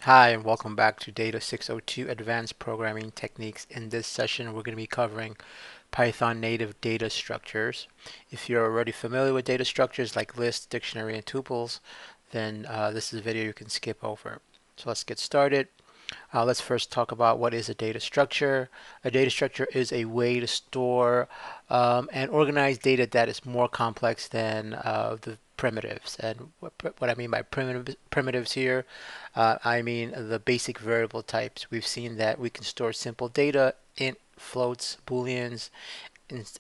Hi, and welcome back to Data 602 Advanced Programming Techniques. In this session, we're going to be covering Python native data structures. If you're already familiar with data structures like lists, dictionary, and tuples, then this is a video you can skip over. So let's get started. Let's first talk about what is a data structure. A data structure is a way to store and organize data that is more complex than the primitives. And what I mean by primitives here, I mean the basic variable types. We've seen that we can store simple data, int, floats, booleans,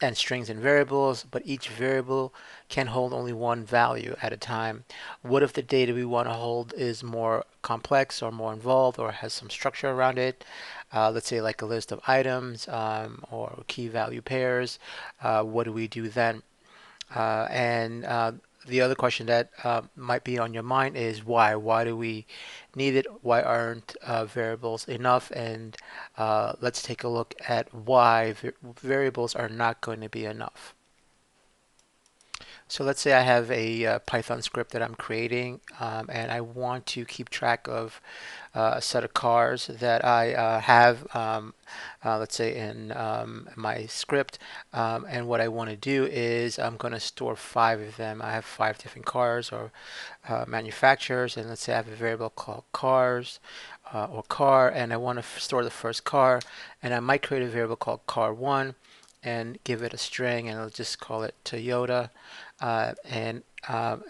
and strings and variables, but each variable can hold only one value at a time. What if the data we want to hold is more complex or more involved or has some structure around it? Let's say like a list of items or key value pairs. What do we do then? And the other question that might be on your mind is why? Why do we need it? Why aren't variables enough? And let's take a look at why variables are not going to be enough. So let's say I have a Python script that I'm creating, and I want to keep track of a set of cars that I have, let's say in my script. And what I want to do is I'm going to store five of them. I have five different cars or manufacturers, and let's say I have a variable called cars or car, and I want to store the first car, and I might create a variable called car1 and give it a string, and I'll just call it Toyota. And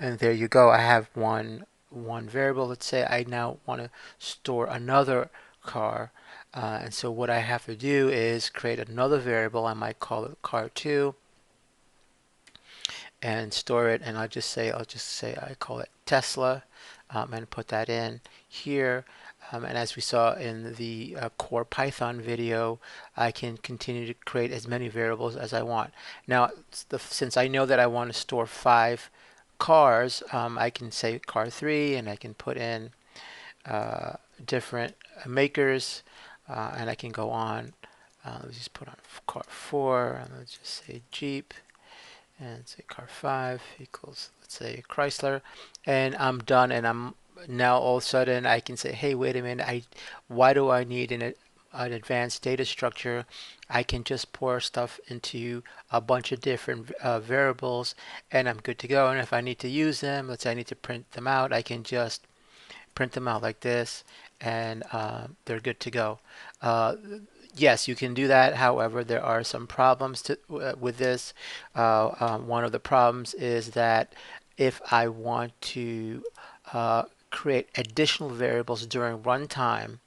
there you go. I have one variable. Let's say I now want to store another car. And so what I have to do is create another variable. I might call it car2 and store it. And I'll just say I call it Tesla and put that in here. And as we saw in the core Python video, I can continue to create as many variables as I want. Now, since I know that I want to store five cars, I can say car3 and I can put in uh, different makers and I can go on. Let's just put on car4 and let's just say Jeep and say car5 equals, let's say Chrysler, and I'm done. And I'm now all of a sudden I can say, hey, wait a minute, why do I need an advanced data structure? I can just pour stuff into a bunch of different variables and I'm good to go. And if I need to use them, let's say I need to print them out, I can just print them out like this and they're good to go. Yes, you can do that. However, there are some problems with this. One of the problems is that if I want to create additional variables during runtime,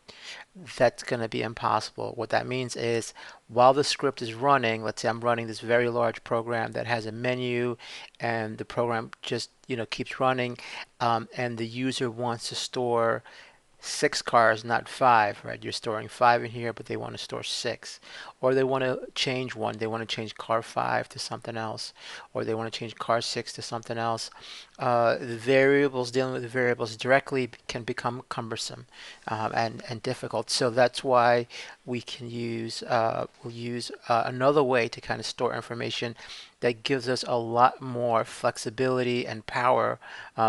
that's going to be impossible. What that means is while the script is running, let's say I'm running this very large program that has a menu and the program just keeps running, and the user wants to store six cars, not five, right? You're storing five in here, but they want to store six. Or they want to change one. They want to change car five to something else. Or they want to change car six to something else. The variables, dealing with the variables directly can become cumbersome and difficult. So that's why we'll use another way to kind of store information that gives us a lot more flexibility and power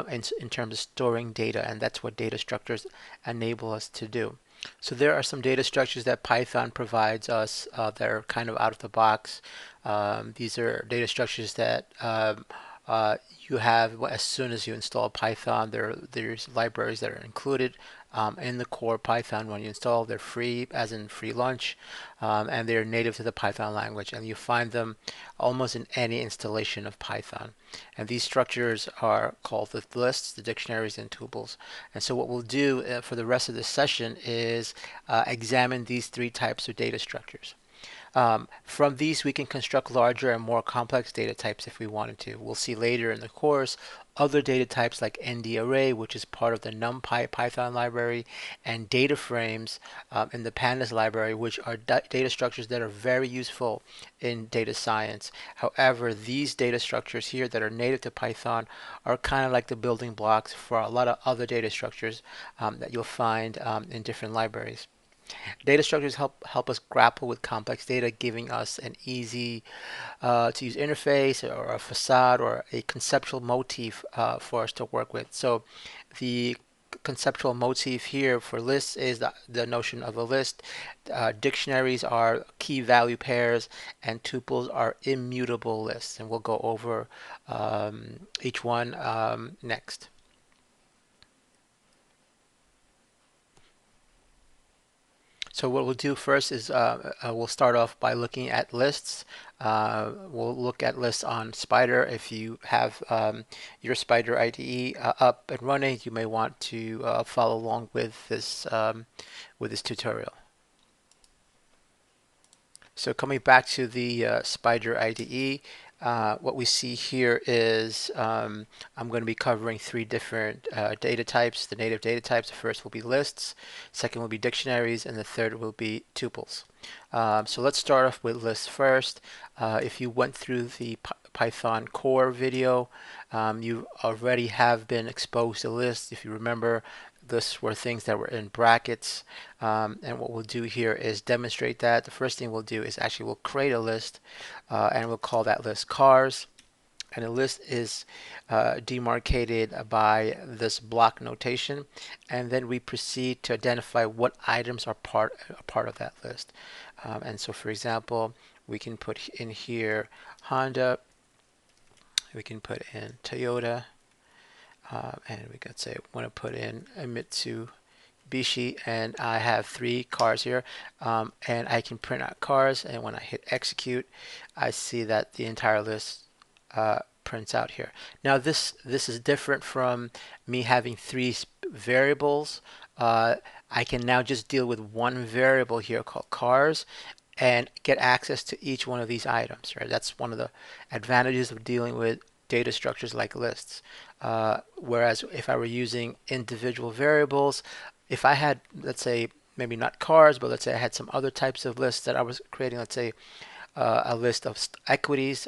in terms of storing data, and that's what data structures enable us to do. So there are some data structures that Python provides us that are kind of out of the box. These are data structures that you have as soon as you install Python. There's libraries that are included in the core Python when you install. They're free, as in free lunch, and they're native to the Python language, and you find them almost in any installation of Python. And these structures are called the lists, the dictionaries, and tuples. And so what we'll do for the rest of this session is examine these three types of data structures. From these, we can construct larger and more complex data types if we wanted to. We'll see later in the course other data types like ND-array, which is part of the NumPy Python library, and data frames in the pandas library, which are data structures that are very useful in data science. However, these data structures here that are native to Python are kind of like the building blocks for a lot of other data structures that you'll find in different libraries. Data structures help us grapple with complex data, giving us an easy to use interface or a facade or a conceptual motif for us to work with. So the conceptual motif here for lists is the notion of a list. Dictionaries are key value pairs, and tuples are immutable lists. And we'll go over each one next. So what we'll do first is we'll start off by looking at lists. We'll look at lists on Spider. If you have your Spider IDE up and running, you may want to follow along with this tutorial. So coming back to the Spider IDE, what we see here is I'm going to be covering three different data types, the native data types. The first will be lists, second will be dictionaries, and the third will be tuples. So let's start off with lists first. If you went through the Python core video, you already have been exposed to lists. If you remember, lists were things that were in brackets. And what we'll do here is demonstrate that. The first thing we'll do is actually we'll create a list and we'll call that list cars. And the list is demarcated by this block notation. And then we proceed to identify what items are part of that list. And so, for example, we can put in here Honda. We can put in Toyota. And we could say, want to put in a Mitsubishi, and I have three cars here, and I can print out cars, and when I hit execute, I see that the entire list prints out here. Now this is different from me having three variables. I can now just deal with one variable here called cars and get access to each one of these items, right? That's one of the advantages of dealing with data structures like lists. Whereas if I were using individual variables, if I had, let's say, maybe not cars, but let's say I had some other types of lists that I was creating, let's say a list of equities,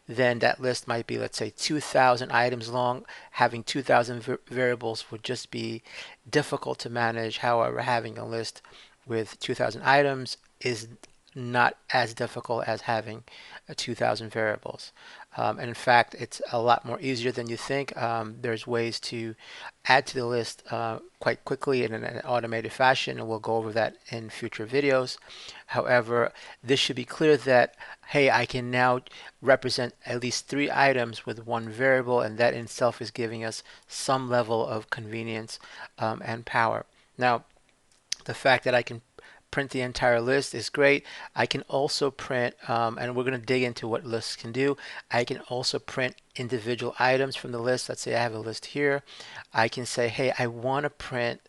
then that list might be, let's say, 2,000 items long. Having 2,000 variables would just be difficult to manage. However, having a list with 2,000 items is not as difficult as having 2,000 variables. And in fact, it's a lot more easier than you think. There's ways to add to the list quite quickly in an automated fashion, and we'll go over that in future videos. However, this should be clear that, hey, I can now represent at least three items with one variable, and that in itself is giving us some level of convenience and power. Now, the fact that I can print the entire list is great. I can also print, and we're going to dig into what lists can do. I can also print individual items from the list. Let's say I have a list here. I can say, hey, I want to print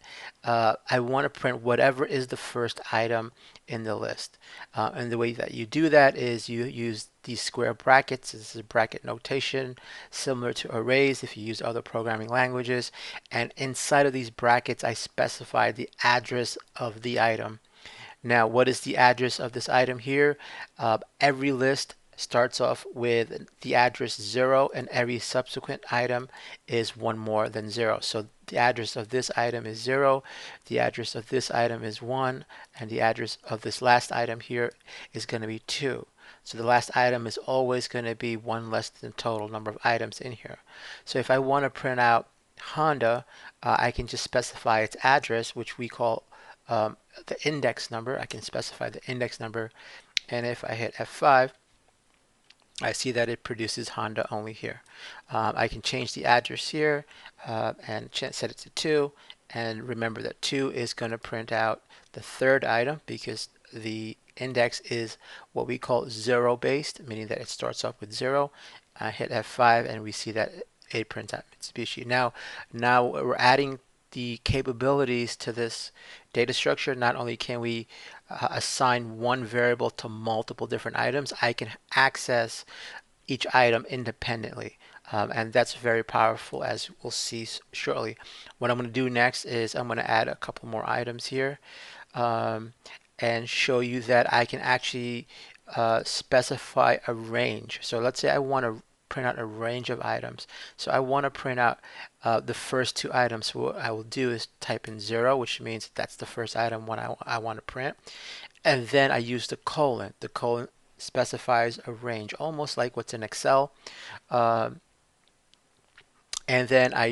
whatever is the first item in the list. And the way that you do that is you use these square brackets. This is bracket notation, similar to arrays if you use other programming languages. And inside of these brackets, I specify the address of the item. Now, what is the address of this item here? Every list starts off with the address 0, and every subsequent item is one more than 0. So the address of this item is 0, the address of this item is 1, and the address of this last item here is going to be 2. So the last item is always going to be one less than the total number of items in here. So if I want to print out Honda, I can just specify its address, which we call the index number. I can specify the index number, and if I hit F5, I see that it produces Honda only here. I can change the address here and set it to 2, and remember that 2 is going to print out the third item because the index is what we call 0 based, meaning that it starts off with 0. I hit F5 and we see that it prints out Mitsubishi. Now we're adding the capabilities to this data structure. Not only can we assign one variable to multiple different items, I can access each item independently. And that's very powerful, as we'll see shortly. What I'm going to do next is I'm going to add a couple more items here and show you that I can actually specify a range. So let's say I want to print out a range of items. So I want to print out the first two items. So what I will do is type in 0, which means that's the first item when I want to print. And then I use the colon. The colon specifies a range, almost like what's in Excel. And then I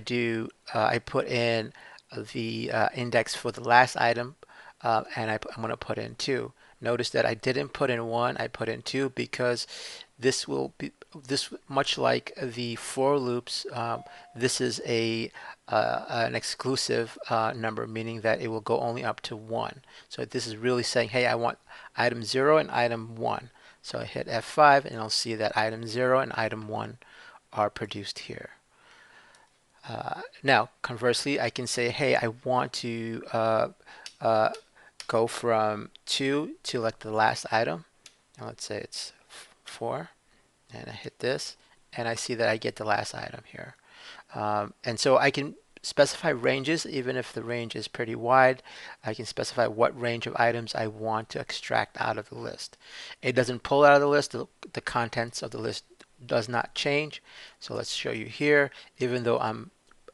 put in the index for the last item, and I'm going to put in 2. Notice that I didn't put in 1, I put in 2 because this will be this much like the for loops. This is a an exclusive number, meaning that it will go only up to 1. So this is really saying, hey, I want item 0 and item 1. So I hit F5 and I'll see that item 0 and item 1 are produced here. Now, conversely, I can say, hey, I want to uh, go from 2 to like the last item. And let's say it's 4, and I hit this, and I see that I get the last item here. And so I can specify ranges, even if the range is pretty wide. I can specify what range of items I want to extract out of the list. It doesn't pull out of the list. The contents of the list does not change. So let's show you here. Even though I'm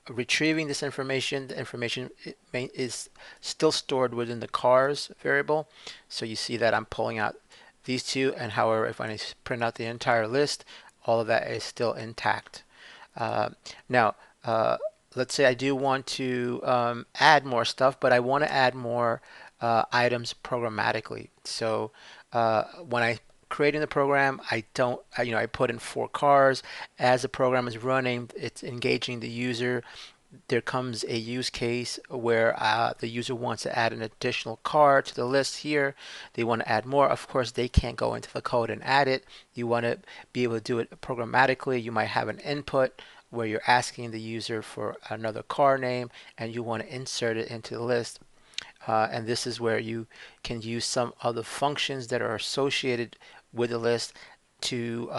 retrieving this information, the information is still stored within the cars variable. So you see that I'm pulling out these two, and however, if I print out the entire list, all of that is still intact. Now, let's say I do want to add more stuff, but I want to add more items programmatically. So when I creating the program, I put in 4 cars. As the program is running, it's engaging the user. There comes a use case where the user wants to add an additional car to the list here. They want to add more. Of course, they can't go into the code and add it. You want to be able to do it programmatically. You might have an input where you're asking the user for another car name, and you want to insert it into the list. And this is where you can use some of the functions that are associated with the list to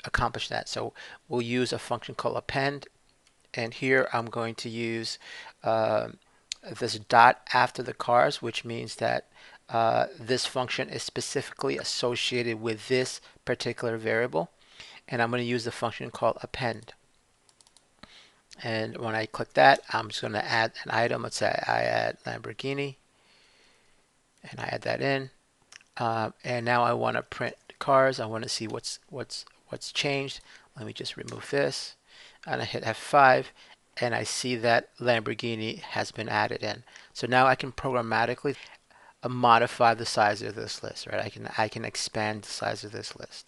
accomplish that. So we'll use a function called append, and here I'm going to use this dot after the cars, which means that this function is specifically associated with this particular variable, and I'm going to use the function called append. And when I click that, I'm just going to add an item. Let's say I add Lamborghini, and I add that in. And now I want to print cars. I want to see what's changed. Let me just remove this, and I hit F5, and I see that Lamborghini has been added in. So now I can programmatically modify the size of this list, right? I can expand the size of this list.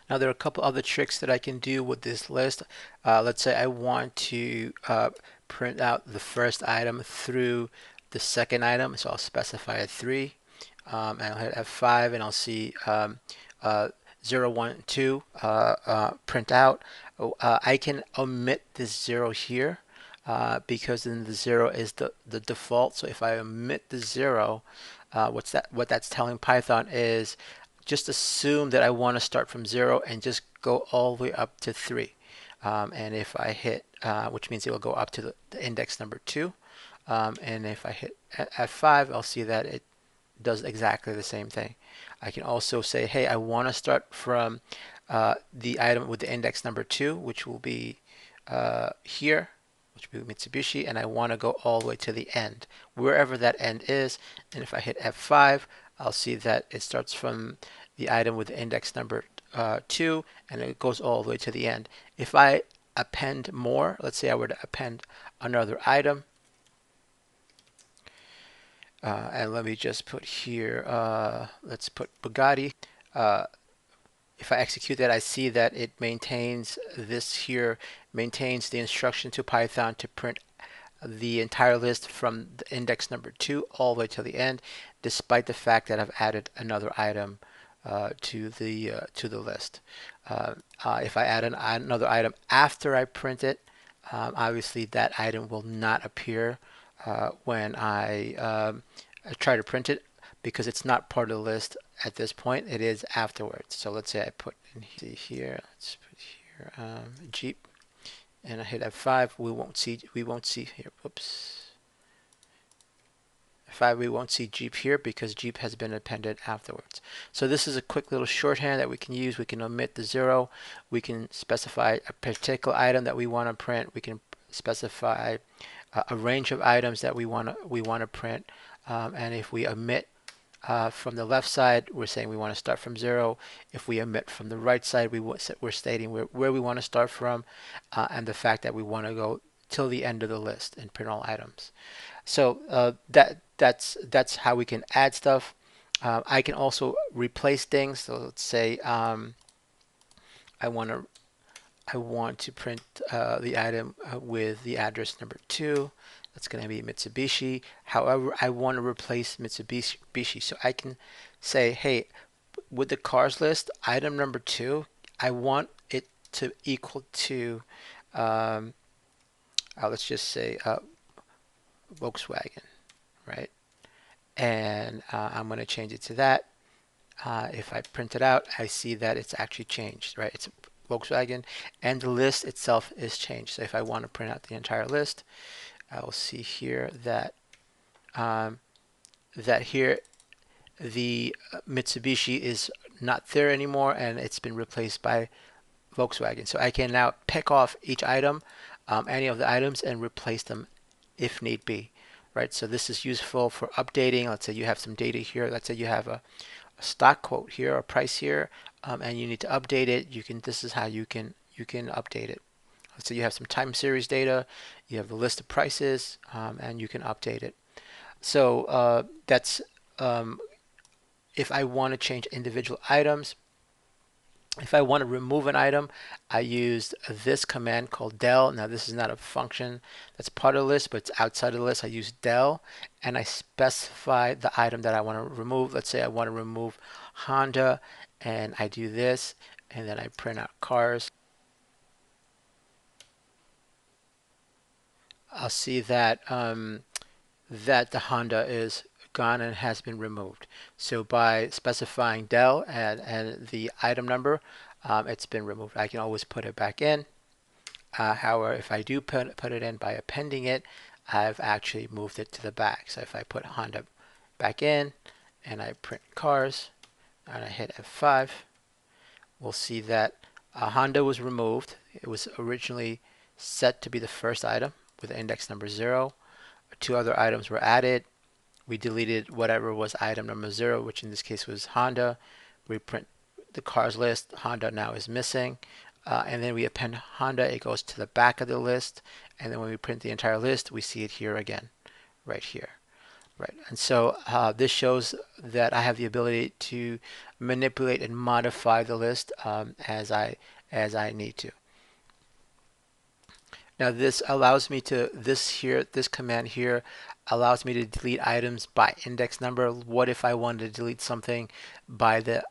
Now there are a couple other tricks that I can do with this list. Let's say I want to print out the first item through the second item, so I'll specify a 3, and I'll hit F5, and I'll see 0, 1, 2 print out. I can omit this 0 here because then the 0 is the default. So if I omit the 0, what that's telling Python is just assume that I want to start from 0 and just go all the way up to 3. And if I hit, which means it will go up to the index number 2. And if I hit F5, I'll see that it does exactly the same thing. I can also say, hey, I want to start from the item with the index number 2, which will be here, which will be Mitsubishi, and I want to go all the way to the end, wherever that end is. And if I hit F5, I'll see that it starts from the item with the index number 2, and it goes all the way to the end. If I append more, let's say I were to append another item, and let me just put here, let's put Bugatti. If I execute that, I see that it maintains this here, maintains the instruction to Python to print the entire list from the index number 2 all the way to the end, despite the fact that I've added another item to the list. If I add another item after I print it, obviously that item will not appear when I try to print it, because it's not part of the list at this point. It is afterwards. So let's say I put in here, let's put here Jeep, and I hit F5. We won't see here. Whoops. F5, we won't see Jeep here because Jeep has been appended afterwards. So this is a quick little shorthand that we can use. We can omit the 0. We can specify a particular item that we want to print. We can specify a range of items that we want to print. And if we omit from the left side, we're saying we want to start from 0. If we omit from the right side, we're stating where we want to start from, and the fact that we want to go till the end of the list and print all items. So that's how we can add stuff. I can also replace things. So let's say I want to print the item with the address number 2. That's going to be Mitsubishi. However, I want to replace Mitsubishi. So I can say, hey, with the cars list, item number 2, I want it to equal to, let's just say Volkswagen, right? And I'm going to change it to that. If I print it out, I see that it's actually changed, right? It's Volkswagen, and the list itself is changed. So if I want to print out the entire list, I will see here that here the Mitsubishi is not there anymore, and it's been replaced by Volkswagen. So I can now pick off each item, any of the items, and replace them if need be, right? So this is useful for updating. Let's say you have some data here. Let's say you have a stock quote here, a price here, and you need to update it. This is how you can update it. So you have some time series data, you have a list of prices, and you can update it. So that's if I want to change individual items. If I want to remove an item, I use this command called del. Now this is not a function that's part of the list, but it's outside of the list. I use del, and I specify the item that I want to remove. Let's say I want to remove Honda, and I do this, and then I print out cars. I'll see that that the Honda is gone and has been removed. So by specifying del and the item number, it's been removed. I can always put it back in. However, if I do put it in by appending it, I've actually moved it to the back. So if I put Honda back in and I print cars and I hit F5, we'll see that Honda was removed. It was originally set to be the first item with the index number 0. 2 other items were added. We deleted whatever was item number 0, which in this case was Honda. We print the cars list. Honda now is missing. And then we append Honda. It goes to the back of the list. And then when we print the entire list, we see it here again, right here. Right. And so this shows that I have the ability to manipulate and modify the list as I need to. Now this allows me to, this command here allows me to delete items by index number. What if I wanted to delete something by the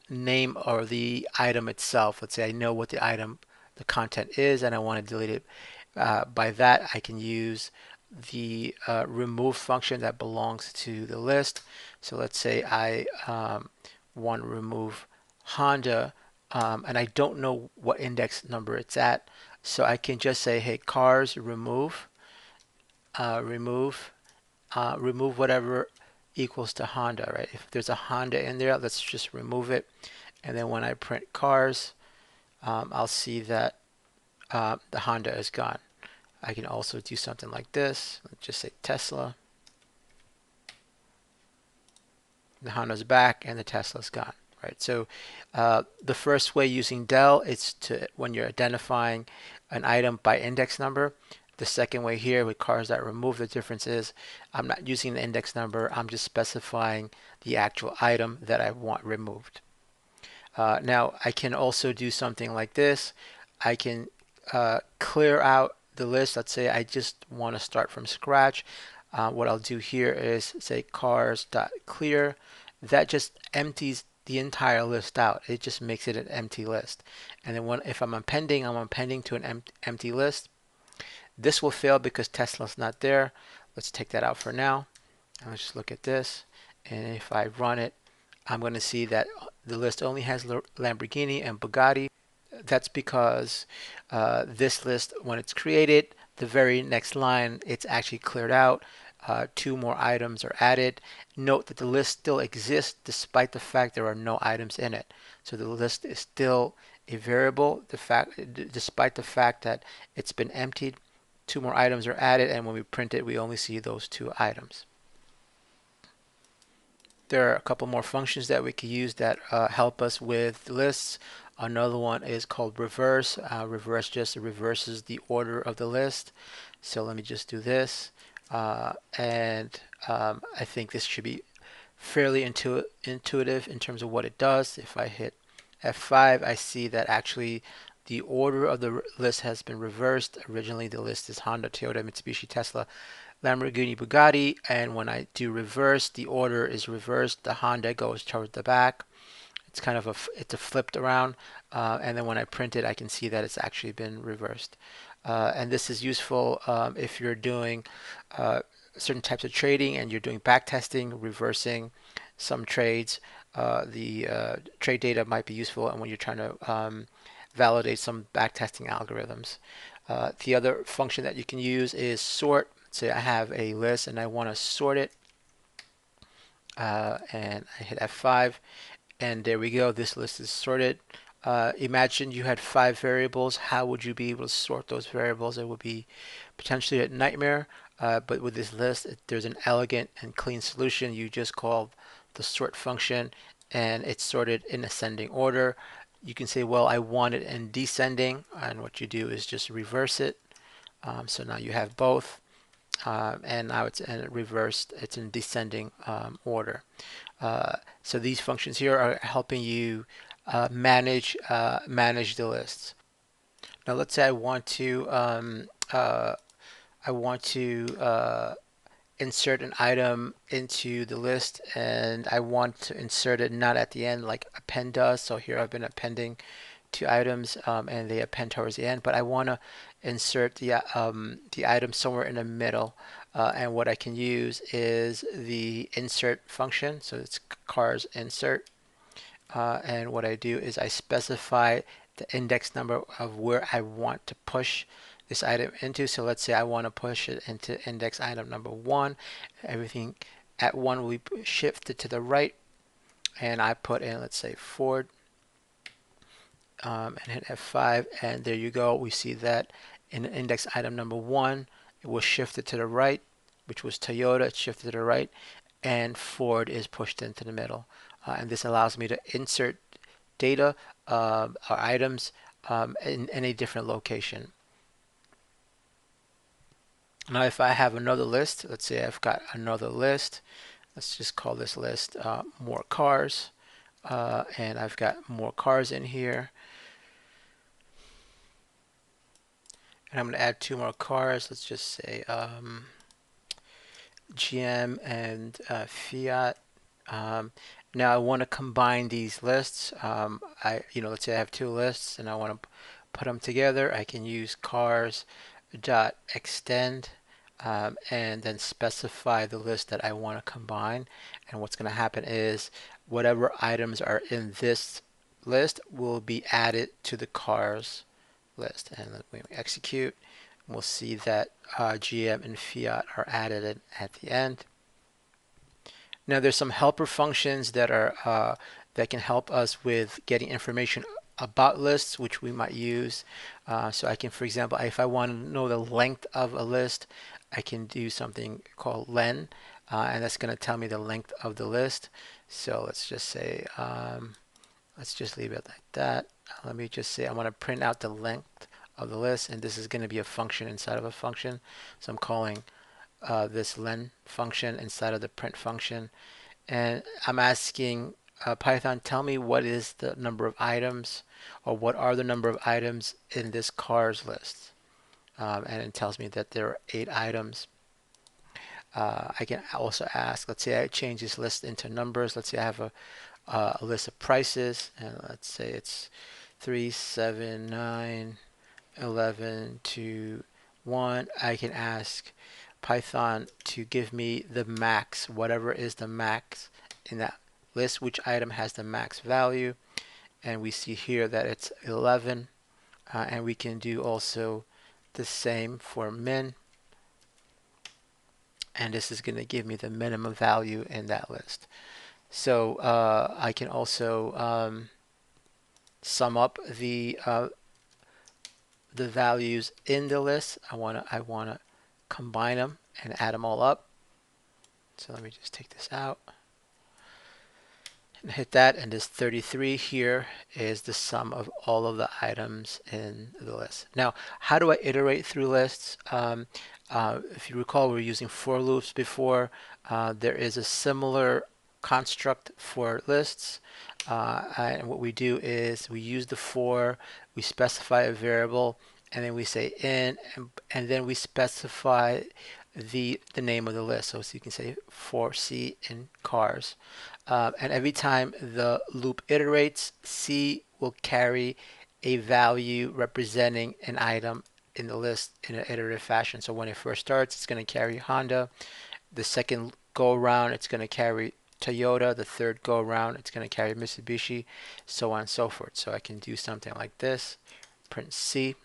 name or the item itself? Let's say I know what the item, the content is, and I want to delete it. By that, I can use the remove function that belongs to the list. So let's say I want to remove Honda, and I don't know what index number it's at. So I can just say, hey, cars, remove whatever equals to Honda, right? If there's a Honda in there, let's just remove it. And then when I print cars, I'll see that the Honda is gone. I can also do something like this. Let's just say Tesla. The Honda's back and the Tesla's gone. Right. So the first way using del is to when you're identifying an item by index number. The second way here with cars that remove, the difference is I'm not using the index number. I'm just specifying the actual item that I want removed. Now I can also do something like this. I can clear out the list. Let's say I just want to start from scratch. What I'll do here is say cars.clear. That just empties the entire list out. It just makes it an empty list. And then if I'm appending to an empty list. This will fail because Tesla's not there. Let's take that out for now. And let's just look at this. And if I run it, I'm going to see that the list only has Lamborghini and Bugatti. That's because this list, when it's created, the very next line, it's actually cleared out. 2 more items are added. Note that the list still exists despite the fact there are no items in it. So the list is still a variable, despite the fact that it's been emptied. 2 more items are added, and when we print it, we only see those 2 items. There are a couple more functions that we can use that help us with lists. Another one is called reverse. Reverse just reverses the order of the list. So let me just do this, and I think this should be fairly intuitive in terms of what it does. If I hit F5, I see that actually the order of the list has been reversed. Originally, the list is Honda, Toyota, Mitsubishi, Tesla, Lamborghini, Bugatti, and when I do reverse, the order is reversed. The Honda goes towards the back. It's kind of it's a flipped around, and then when I print it, I can see that it's actually been reversed. And this is useful if you're doing uh, certain types of trading and you're doing back testing, reversing some trades. The trade data might be useful, and when you're trying to validate some back testing algorithms. The other function that you can use is sort. Say I have a list and I want to sort it, and I hit F5. And there we go. This list is sorted. Imagine you had 5 variables. How would you be able to sort those variables? It would be potentially a nightmare. But with this list, there's an elegant and clean solution. You just call the sort function, and it's sorted in ascending order. You can say, well, I want it in descending, and what you do is just reverse it. So now you have both, and now it's in reversed. It's in descending order. So these functions here are helping you manage the lists. Now let's say I want to insert an item into the list, and I want to insert it not at the end like append does. So here I've been appending 2 items, and they append towards the end, but I want to insert the item somewhere in the middle. And what I can use is the insert function. So it's cars insert. And what I do is I specify the index number of where I want to push this item into. So let's say I want to push it into index item number 1. Everything at 1 will be shifted to the right. And I put in, let's say, Ford, and hit F5. And there you go. We see that in index item number 1, it was shifted to the right, which was Toyota. It's shifted to the right. And Ford is pushed into the middle. And this allows me to insert data or items in any different location. Now if I have another list, let's say I've got another list, let's just call this list more cars, and I've got more cars in here, and I'm going to add 2 more cars. Let's just say GM and Fiat. Now I want to combine these lists. Let's say I have 2 lists and I want to put them together. I can use cars dot extend, and then specify the list that I want to combine. And what's going to happen is whatever items are in this list will be added to the cars list. And when we execute, we'll see that GM and Fiat are added at the end. Now there's some helper functions that are that can help us with getting information about lists, which we might use. So I can, for example, if I want to know the length of a list, I can do something called len, and that's going to tell me the length of the list. So let's just say, let's just leave it like that. Let me just say I want to print out the length of the list, and this is going to be a function inside of a function. So I'm calling this len function inside of the print function, and I'm asking Python, tell me what is the number of items, or what are the number of items in this cars list, and it tells me that there are 8 items. I can also ask, let's say I change this list into numbers. Let's say I have a list of prices, and let's say it's 3, 7, 9, 11, 2, 1. I can ask Python to give me the max, whatever is the max in that list, which item has the max value. And we see here that it's 11. And we can do also the same for min. And this is going to give me the minimum value in that list. So I can also sum up the values in the list. I wanna combine them and add them all up. So let me just take this out and hit that, and this 33 here is the sum of all of the items in the list. Now, how do I iterate through lists? If you recall, we were using for loops before. There is a similar construct for lists. And what we do is we use the for, we specify a variable, and then we say in, and then we specify the name of the list. So you can say for C in cars. And every time the loop iterates, C will carry a value representing an item in the list in an iterative fashion. So when it first starts, it's going to carry Honda. The second go around, it's going to carry Toyota. The third go around, it's going to carry Mitsubishi, so on and so forth. So I can do something like this. Print C.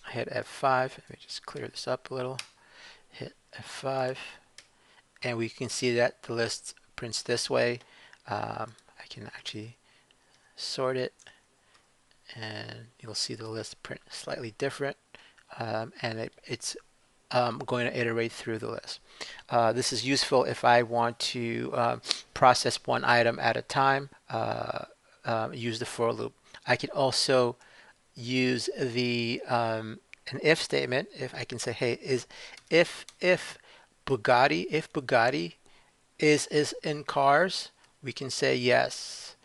Hit F5. Let me just clear this up a little. Hit F5. And we can see that the list prints this way. I can actually sort it, and you'll see the list print slightly different. And it's going to iterate through the list. This is useful if I want to process one item at a time. Use the for loop. I can also use the an if statement. If I can say, hey, is if Bugatti is in cars, we can say yes,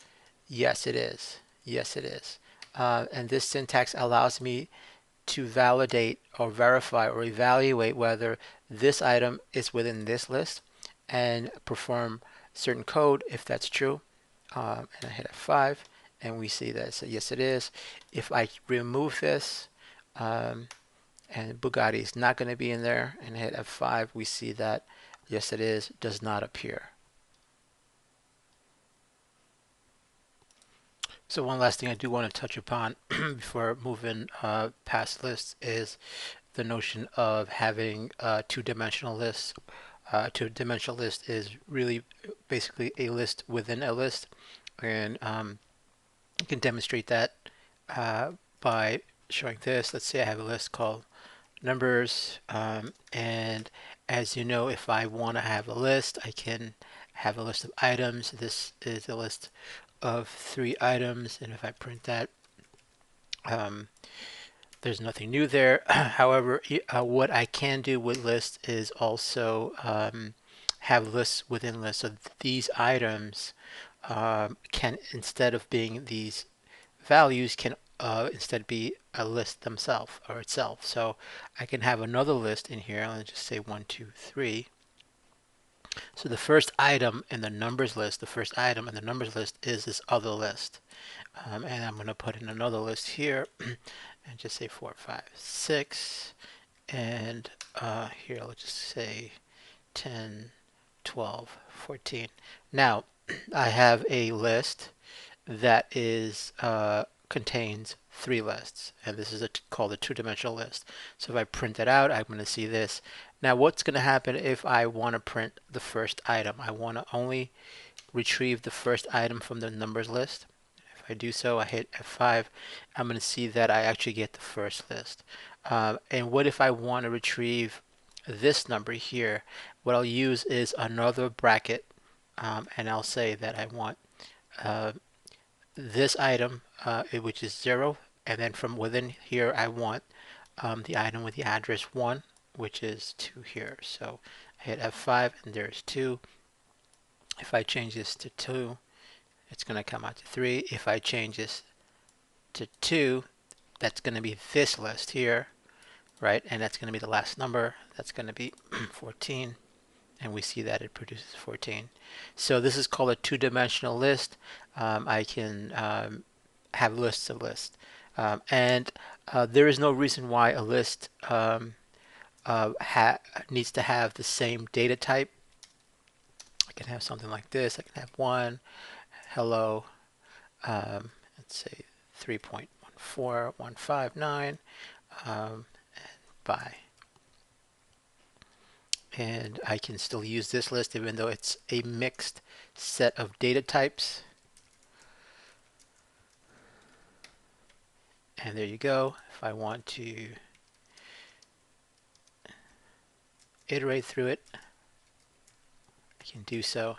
yes it is, yes it is. And this syntax allows me to validate or verify or evaluate whether this item is within this list and perform certain code if that's true. And I hit F5 and we see that so yes it is. If I remove this and Bugatti is not going to be in there and hit F5, we see that yes it is, does not appear. So one last thing I do want to touch upon before moving past lists is the notion of having two-dimensional lists. Two-dimensional list is really basically a list within a list, and you can demonstrate that by showing this. Let's say I have a list called numbers, and as you know, if I want to have a list, I can have a list of items. This is a list of 3 items, and if I print that, there's nothing new there. However, what I can do with lists is also have lists within lists. So these items can, instead of being these values, can instead be a list themselves or itself. So I can have another list in here. Let's just say 1, 2, 3. So the first item in the numbers list, the first item in the numbers list is this other list. And I'm going to put in another list here and just say 4, 5, 6. And here let's just say 10, 12, 14. Now I have a list that is contains 3 lists, and this is called a two-dimensional list. So if I print it out, I'm going to see this. Now what's going to happen if I want to print the first item? I want to only retrieve the first item from the numbers list. If I do so, I hit F5, I'm going to see that I actually get the first list. And what if I want to retrieve this number here? What I'll use is another bracket, and I'll say that I want this item, which is 0, and then from within here I want the item with the address 1, which is 2 here. So I hit F5 and there's 2. If I change this to 2, it's going to come out to 3. If I change this to 2, that's going to be this list here, right? And that's going to be the last number. That's going to be 14. And we see that it produces 14. So this is called a two-dimensional list. I can have lists of lists. And there is no reason why a list needs to have the same data type. I can have something like this. I can have 1, hello, let's say 3.14159, bye. And I can still use this list even though it's a mixed set of data types. And there you go. If I want to iterate through it, I can do so,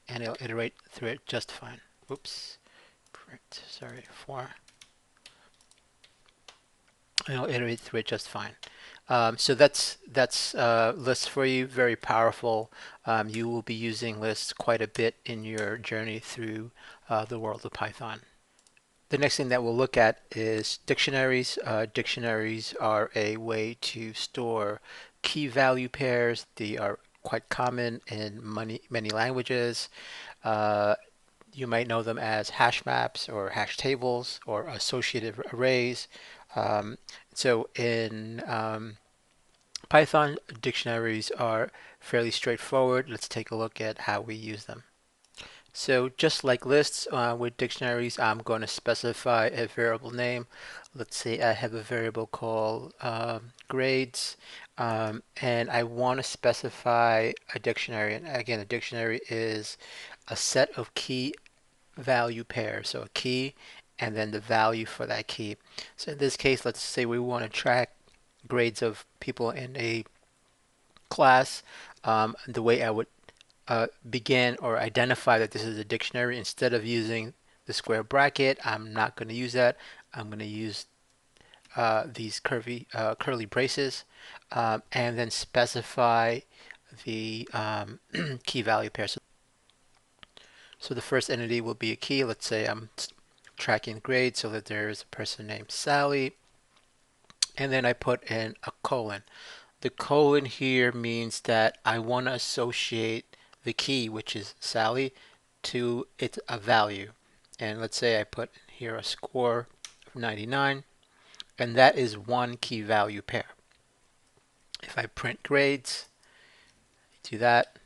and it'll iterate through it just fine. Oops, print, sorry, 4. and it'll iterate through it just fine. So that's lists for you, very powerful. You will be using lists quite a bit in your journey through the world of Python. The next thing that we'll look at is dictionaries. Dictionaries are a way to store key value pairs. They are quite common in many languages. Uh, you might know them as hash maps or hash tables or associative arrays. Um, so in Python, dictionaries are fairly straightforward. Let's take a look at how we use them. So just like lists with dictionaries, I'm going to specify a variable name. Let's say I have a variable called grades, and I want to specify a dictionary. And again, a dictionary is a set of key value pairs. So a key and then the value for that key. So in this case, let's say we want to track grades of people in a class. The way I would begin or identify that this is a dictionary, instead of using the square bracket, I'm not going to use that. I'm going to use these curly braces, and then specify the key value pair. So the first entity will be a key. Let's say I'm tracking grade, so that there is a person named Sally, and then I put in a colon. The colon here means that I want to associate the key, which is Sally, to a value. And let's say I put here a score of 99, and that is one key value pair. If I print grades, do that,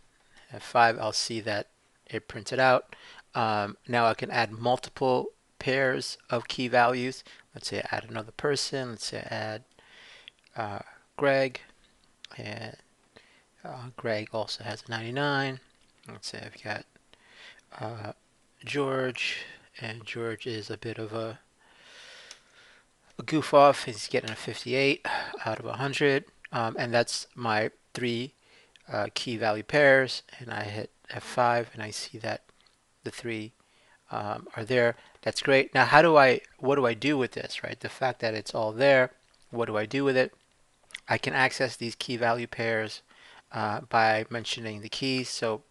F5, I'll see that it printed out. Now I can add multiple pairs of key values. Let's say I add another person. Let's say I add Greg, and Greg also has a 99. Let's say I've got George, and George is a bit of a goof off. He's getting a 58 out of 100, and that's my three key value pairs. And I hit F5, and I see that the three are there. That's great. Now, what do I do with this, right? The fact that it's all there, what do I do with it? I can access these key value pairs by mentioning the keys. So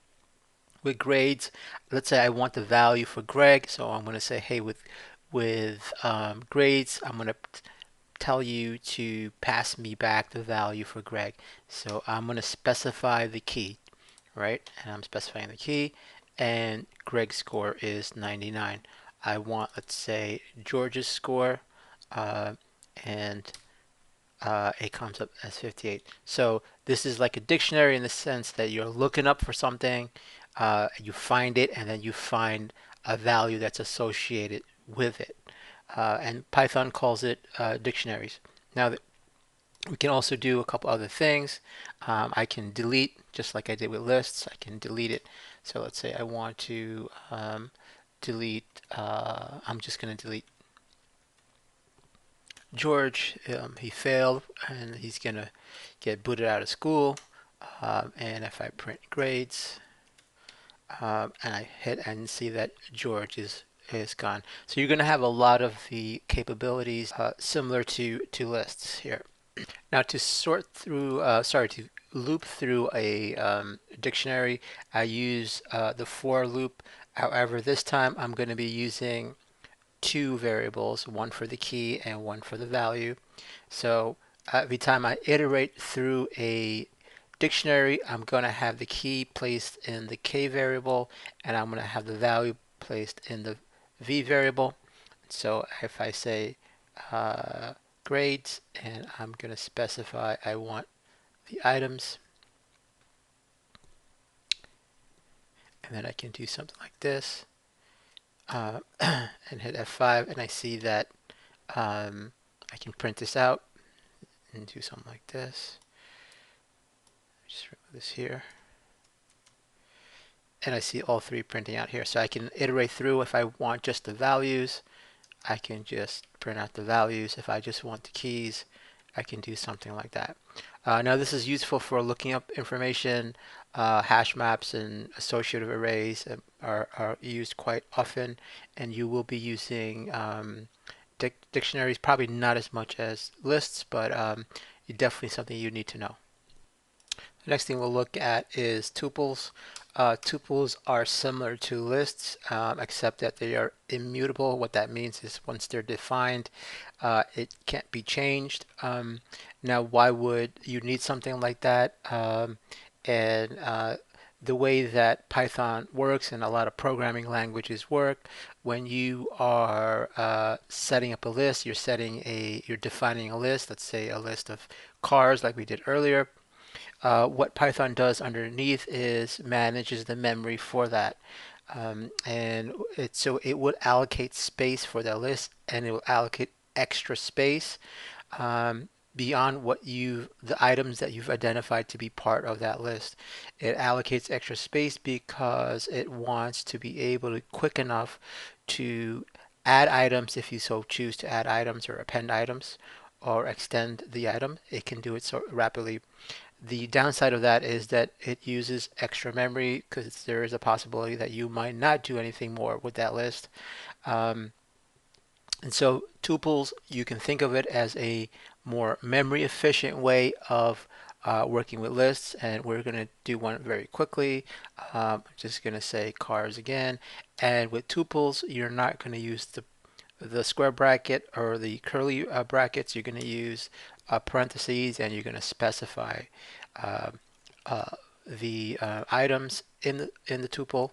with grades, let's say I want the value for Greg, so I'm going to say, hey, with grades, I'm going to tell you to pass me back the value for Greg. So I'm going to specify the key, right? And I'm specifying the key, and Greg's score is 99. I want, let's say, George's score, and it comes up as 58. So this is like a dictionary in the sense that you're looking up for something, you find it, and then you find a value that's associated with it. And Python calls it dictionaries. Now, we can also do a couple other things. I can delete, just like I did with lists, I can delete it. So let's say I want to delete, I'm just going to delete George. He failed, and he's going to get booted out of school. And if I print grades, and I hit and see that George is gone. So you're going to have a lot of the capabilities similar to lists here. Now to sort through, to loop through a dictionary, I use the for loop. However, this time I'm going to be using two variables, one for the key and one for the value. So every time I iterate through a dictionary, I'm going to have the key placed in the k variable, and I'm going to have the value placed in the v variable. So if I say grades, and I'm going to specify I want the items, and then I can do something like this, and hit F5, and I see that I can print this out and do something like this. Just remove this here. And I see all three printing out here. So I can iterate through. If I want just the values, I can just print out the values. If I just want the keys, I can do something like that. Now this is useful for looking up information. Hash maps and associative arrays are used quite often, and you will be using Dictionaries, probably not as much as lists, but definitely something you need to know. The next thing we'll look at is tuples. Tuples are similar to lists, except that they are immutable. What that means is once they're defined, it can't be changed. Now, why would you need something like that? And The way that Python works and a lot of programming languages work, when you are setting up a list, you're defining a list. Let's say a list of cars, like we did earlier. What Python does underneath is manages the memory for that. So it would allocate space for that list, and it will allocate extra space um, beyond the items that you've identified to be part of that list. It allocates extra space because it wants to be able to quick enough to add items if you so choose to add items or append items or extend the item. It can do it so rapidly. The downside of that is that it uses extra memory because there is a possibility that you might not do anything more with that list. Um, and so tuples, you can think of it as a more memory efficient way of working with lists, and we're going to do one very quickly. Just going to say cars again. And with tuples, you're not going to use the square bracket or the curly brackets. You're going to use parentheses, and you're going to specify uh, uh, the items in the tuple.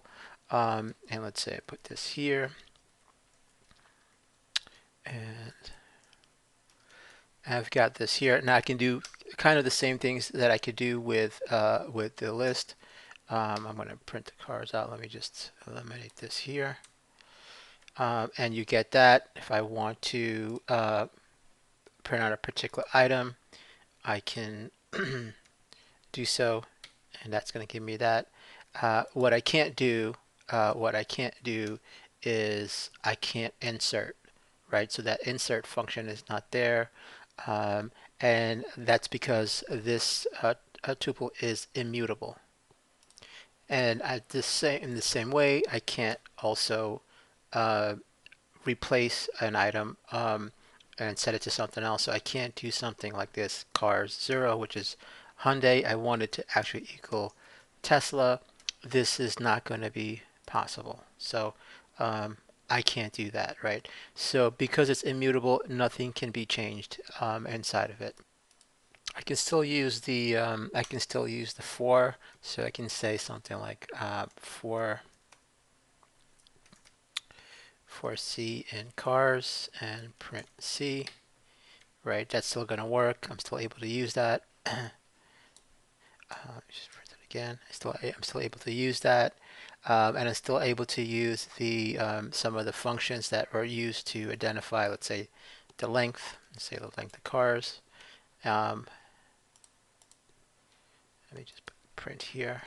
And let's say I put this here, and I've got this here. Now I can do kind of the same things that I could do with the list. I'm going to print the cars out. Let me just eliminate this here. And you get that. If I want to print out a particular item, I can do so, and that's going to give me that. What I can't do, is I can't insert, right? So that insert function is not there, um, and that's because this tuple is immutable. And in the same way, I can't also uh, replace an item and set it to something else. So I can't do something like this cars 0, which is Hyundai. I want it to actually equal Tesla. This is not going to be possible. So I can't do that, right? So because it's immutable, nothing can be changed inside of it. I can still use the for, so I can say something like for C in cars and print C, right? That's still going to work. I'm still able to use that. Just print it again. I'm still able to use that, and I'm still able to use the some of the functions that are used to identify, let's say, the length. Let's say the length of cars. Um, Let me just print here.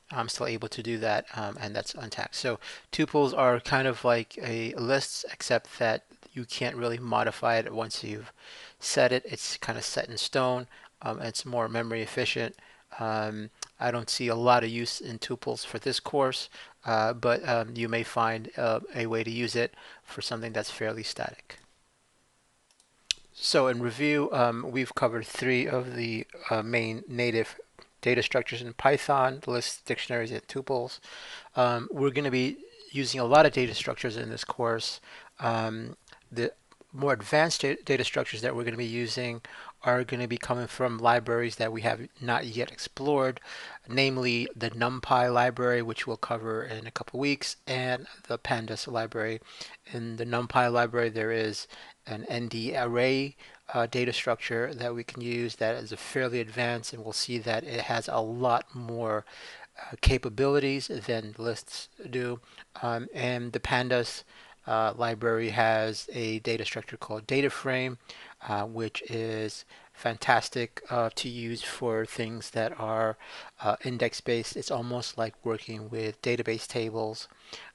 I'm still able to do that, and that's untagged. So tuples are kind of like a list, except that you can't really modify it once you've set it. It's kind of set in stone. It's more memory efficient. Um, I don't see a lot of use in tuples for this course, but you may find a way to use it for something that's fairly static. So in review, we've covered 3 of the main native data structures in Python: lists, dictionaries, and tuples. We're going to be using a lot of data structures in this course. The more advanced data structures that we're going to be using are going to be coming from libraries that we have not yet explored, namely the NumPy library, which we'll cover in a couple weeks, and the Pandas library. In the NumPy library, there is an ND array data structure that we can use that is a fairly advanced, and we'll see that it has a lot more capabilities than lists do. And the Pandas library has a data structure called data frame, which is fantastic to use for things that are index based. It's almost like working with database tables.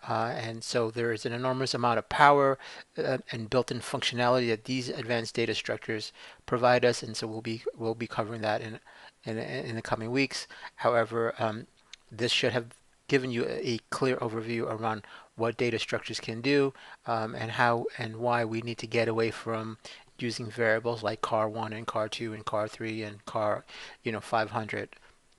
And so there is an enormous amount of power and built-in functionality that these advanced data structures provide us, and so we'll be covering that in the coming weeks. However, this should have given you a clear overview around what data structures can do, and how and why we need to get away from using variables like car1 and car2 and car3 and car 500.